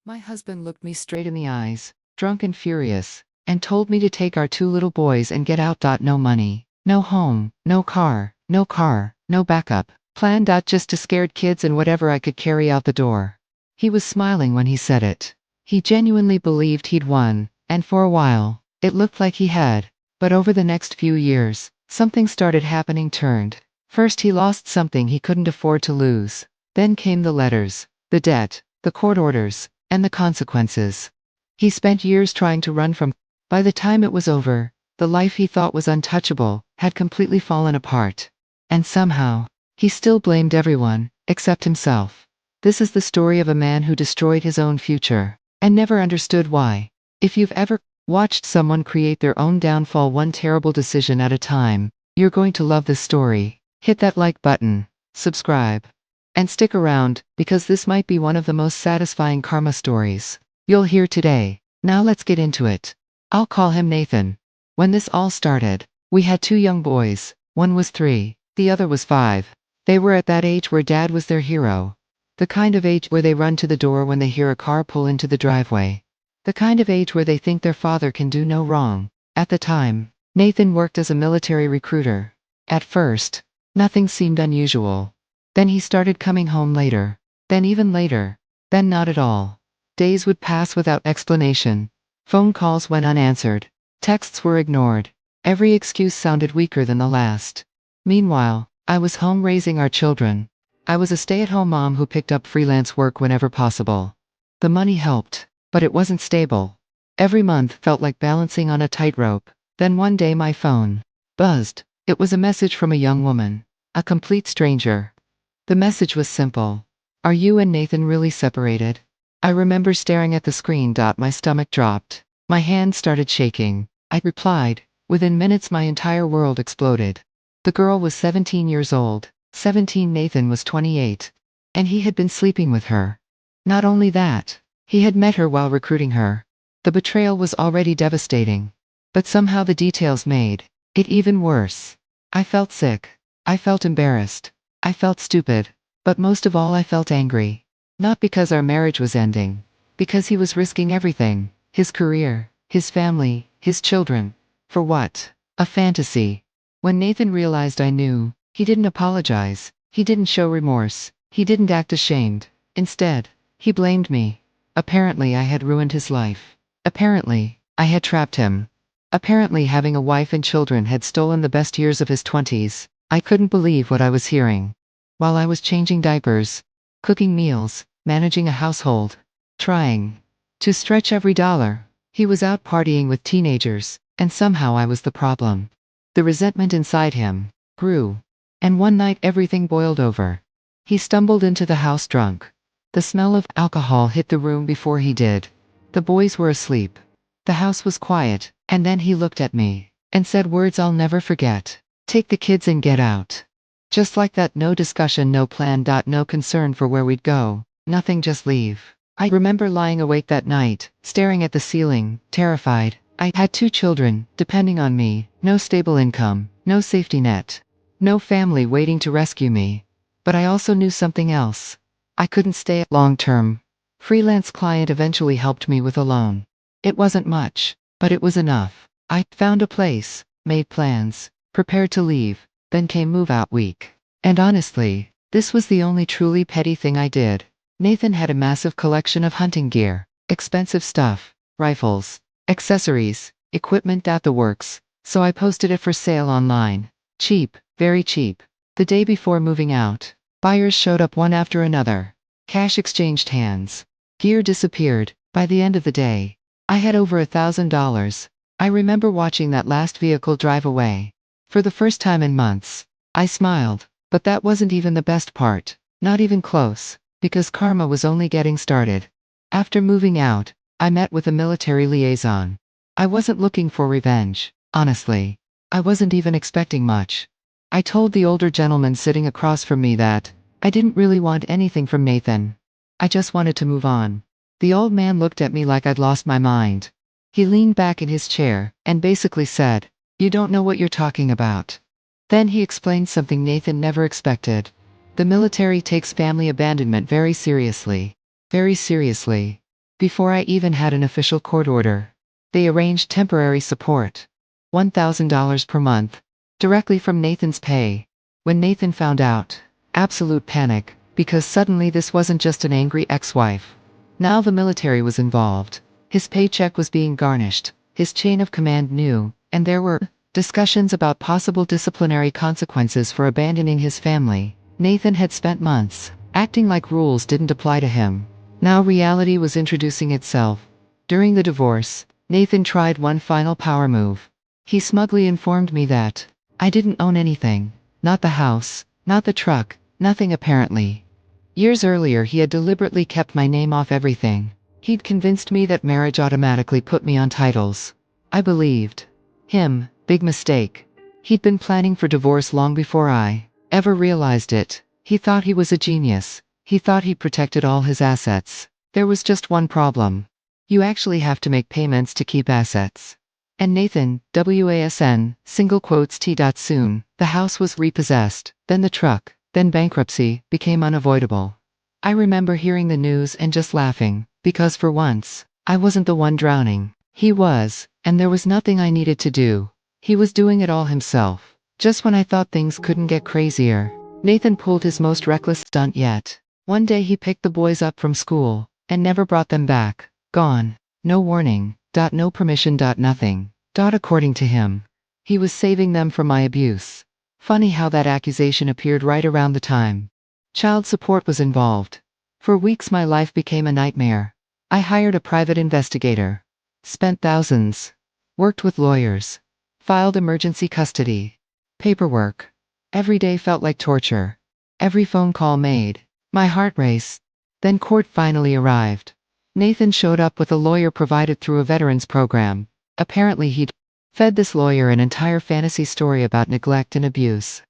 My husband looked me straight in the eyes, drunk and furious, and told me to take our two little boys and get out. No money, no home, no car, no backup plan. Just to scared kids and whatever I could carry out the door. He was smiling when he said it. He genuinely believed he'd won, and for a while, it looked like he had. But over the next few years, something started happening. First he lost something he couldn't afford to lose. Then came the letters, the debt, the court orders, and the consequences. He spent years trying to run from. By the time it was over, the life he thought was untouchable had completely fallen apart. And somehow, he still blamed everyone, except himself. This is the story of a man who destroyed his own future, and never understood why. If you've ever watched someone create their own downfall one terrible decision at a time, you're going to love this story. Hit that like button, subscribe, and stick around, because this might be one of the most satisfying karma stories you'll hear today. Now let's get into it. I'll call him Nathan. When this all started, we had two young boys. One was 3, the other was 5. They were at that age where dad was their hero. The kind of age where they run to the door when they hear a car pull into the driveway. The kind of age where they think their father can do no wrong. At the time, Nathan worked as a military recruiter. At first, nothing seemed unusual. Then he started coming home later. Then even later. Then not at all. Days would pass without explanation. Phone calls went unanswered. Texts were ignored. Every excuse sounded weaker than the last. Meanwhile, I was home raising our children. I was a stay-at-home mom who picked up freelance work whenever possible. The money helped, but it wasn't stable. Every month felt like balancing on a tightrope. Then one day my phone buzzed. It was a message from a young woman. A complete stranger. The message was simple. Are you and Nathan really separated? I remember staring at the screen. My stomach dropped. My hand started shaking. I replied. Within minutes my entire world exploded. The girl was 17 years old. 17. Nathan was 28. And he had been sleeping with her. Not only that, he had met her while recruiting her. The betrayal was already devastating. But somehow the details made it even worse. I felt sick. I felt embarrassed. I felt stupid. But most of all I felt angry. Not because our marriage was ending. Because he was risking everything. His career, his family, his children. For what? A fantasy. When Nathan realized I knew, he didn't apologize. He didn't show remorse. He didn't act ashamed. Instead, he blamed me. Apparently I had ruined his life. Apparently, I had trapped him. Apparently having a wife and children had stolen the best years of his 20s. I couldn't believe what I was hearing. While I was changing diapers, cooking meals, managing a household, trying to stretch every dollar, he was out partying with teenagers, and somehow I was the problem. The resentment inside him grew. And one night everything boiled over. He stumbled into the house drunk. The smell of alcohol hit the room before he did. The boys were asleep. The house was quiet, and then he looked at me and said words I'll never forget. Take the kids and get out. Just like that. No discussion, no plan. No concern for where we'd go. Nothing, just leave. I remember lying awake that night, staring at the ceiling, terrified. I had 2 children, depending on me, no stable income, no safety net, no family waiting to rescue me. But I also knew something else. I couldn't stay long term. Freelance client eventually helped me with a loan. It wasn't much, but it was enough. I found a place, made plans, prepared to leave. Then came move-out week. And honestly, this was the only truly petty thing I did. Nathan had a massive collection of hunting gear, expensive stuff, rifles, accessories, equipment, the works, so I posted it for sale online. Cheap, very cheap. The day before moving out, buyers showed up one after another. Cash exchanged hands. Gear disappeared. By the end of the day, I had over $1,000. I remember watching that last vehicle drive away. For the first time in months, I smiled. But that wasn't even the best part. Not even close, because karma was only getting started. After moving out, I met with a military liaison. I wasn't looking for revenge, honestly. I wasn't even expecting much. I told the older gentleman sitting across from me that I didn't really want anything from Nathan. I just wanted to move on. The old man looked at me like I'd lost my mind. He leaned back in his chair and basically said, "You don't know what you're talking about." Then he explained something Nathan never expected. The military takes family abandonment very seriously. Very seriously. before I even had an official court order. They arranged temporary support. $1,000 per month. Directly from Nathan's pay. When Nathan found out, absolute panic, because suddenly this wasn't just an angry ex-wife. Now the military was involved. His paycheck was being garnished. His chain of command knew, and there were discussions about possible disciplinary consequences for abandoning his family. Nathan had spent months acting like rules didn't apply to him. Now reality was introducing itself. During the divorce, Nathan tried one final power move. He smugly informed me that I didn't own anything. Not the house, not the truck, nothing apparently. Years earlier he had deliberately kept my name off everything. He'd convinced me that marriage automatically put me on titles. I believed him. Big mistake. He'd been planning for divorce long before I ever realized it. He thought he was a genius. He thought he protected all his assets. There was just one problem. You actually have to make payments to keep assets. And Nathan, WASN, single quotes T. Soon, the house was repossessed, then the truck, then bankruptcy, became unavoidable. I remember hearing the news and just laughing, because for once, I wasn't the one drowning. He was, and there was nothing I needed to do. He was doing it all himself. Just when I thought things couldn't get crazier, Nathan pulled his most reckless stunt yet. One day he picked the boys up from school, and never brought them back. Gone. No warning. No permission. Nothing. According to him. He was saving them from my abuse. Funny how that accusation appeared right around the time child support was involved. For weeks my life became a nightmare. I hired a private investigator. Spent thousands. Worked with lawyers. Filed emergency custody. Paperwork. Every day felt like torture. Every phone call made my heart race. Then court finally arrived. Nathan showed up with a lawyer provided through a veterans program. Apparently he'd fed this lawyer an entire fantasy story about neglect and abuse.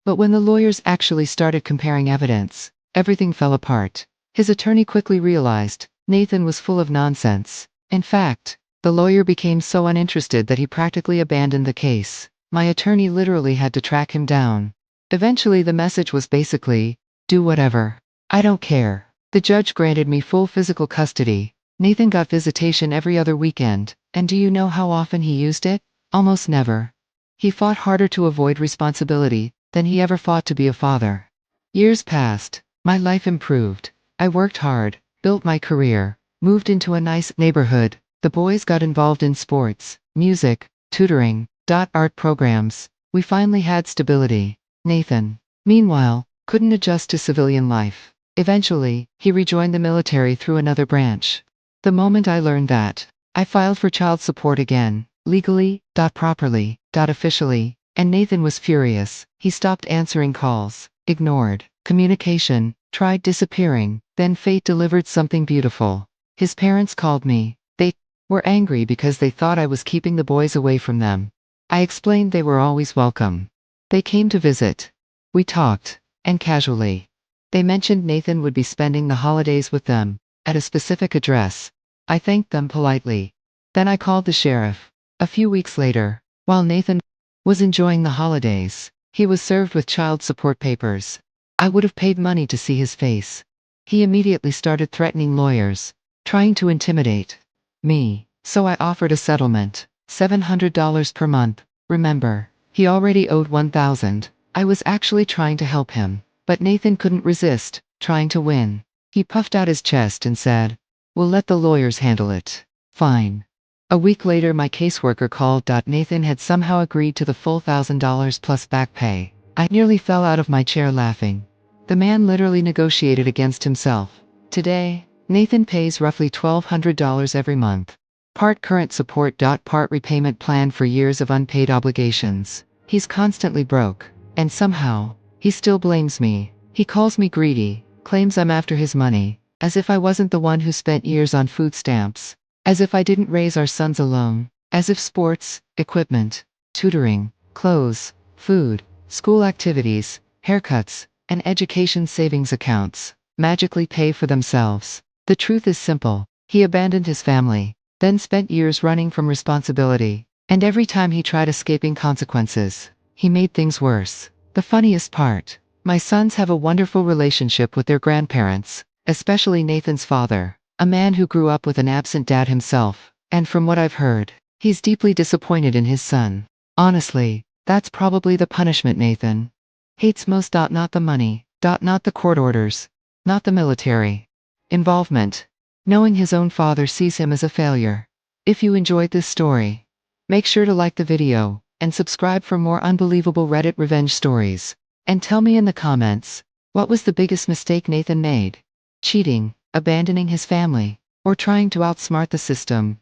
But when the lawyers actually started comparing evidence, everything fell apart. His attorney quickly realized Nathan was full of nonsense. In fact, the lawyer became so uninterested that he practically abandoned the case. My attorney literally had to track him down. Eventually the message was basically, do whatever. I don't care. The judge granted me full physical custody. Nathan got visitation every other weekend, and do you know how often he used it? Almost never. He fought harder to avoid responsibility than he ever fought to be a father. Years passed. My life improved. I worked hard, built my career, moved into a nice neighborhood. The boys got involved in sports, music, tutoring, art programs. We finally had stability. Nathan, meanwhile, couldn't adjust to civilian life. Eventually, he rejoined the military through another branch. The moment I learned that, I filed for child support again, legally, properly, officially, and Nathan was furious. He stopped answering calls, ignored communication, tried disappearing, then fate delivered something beautiful. His parents called me. They were angry because they thought I was keeping the boys away from them. I explained they were always welcome. They came to visit. We talked, and casually. They mentioned Nathan would be spending the holidays with them, at a specific address. I thanked them politely. Then I called the sheriff. A few weeks later, while Nathan was enjoying the holidays, he was served with child support papers. I would have paid money to see his face. He immediately started threatening lawyers, trying to intimidate me. So I offered a settlement, $700 per month. Remember, he already owed $1,000. I was actually trying to help him. But Nathan couldn't resist, trying to win. He puffed out his chest and said, we'll let the lawyers handle it. Fine. A week later my caseworker called. Nathan had somehow agreed to the full $1,000 plus back pay. I nearly fell out of my chair laughing. The man literally negotiated against himself. Today, Nathan pays roughly $1,200 every month. Part current support. Part repayment plan for years of unpaid obligations. He's constantly broke. And somehow, he still blames me. He calls me greedy, claims I'm after his money, as if I wasn't the one who spent years on food stamps, as if I didn't raise our sons alone, as if sports, equipment, tutoring, clothes, food, school activities, haircuts, and education savings accounts magically pay for themselves. The truth is simple. He abandoned his family, then spent years running from responsibility, and every time he tried escaping consequences, he made things worse. The funniest part, my sons have a wonderful relationship with their grandparents, especially Nathan's father. A man who grew up with an absent dad himself, and from what I've heard, he's deeply disappointed in his son. Honestly, that's probably the punishment Nathan hates most. Not the money, not the court orders, not the military involvement. Knowing his own father sees him as a failure. If you enjoyed this story, make sure to like the video, and subscribe for more unbelievable Reddit revenge stories. And tell me in the comments, what was the biggest mistake Nathan made? Cheating, abandoning his family, or trying to outsmart the system?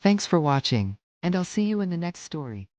Thanks for watching, and I'll see you in the next story.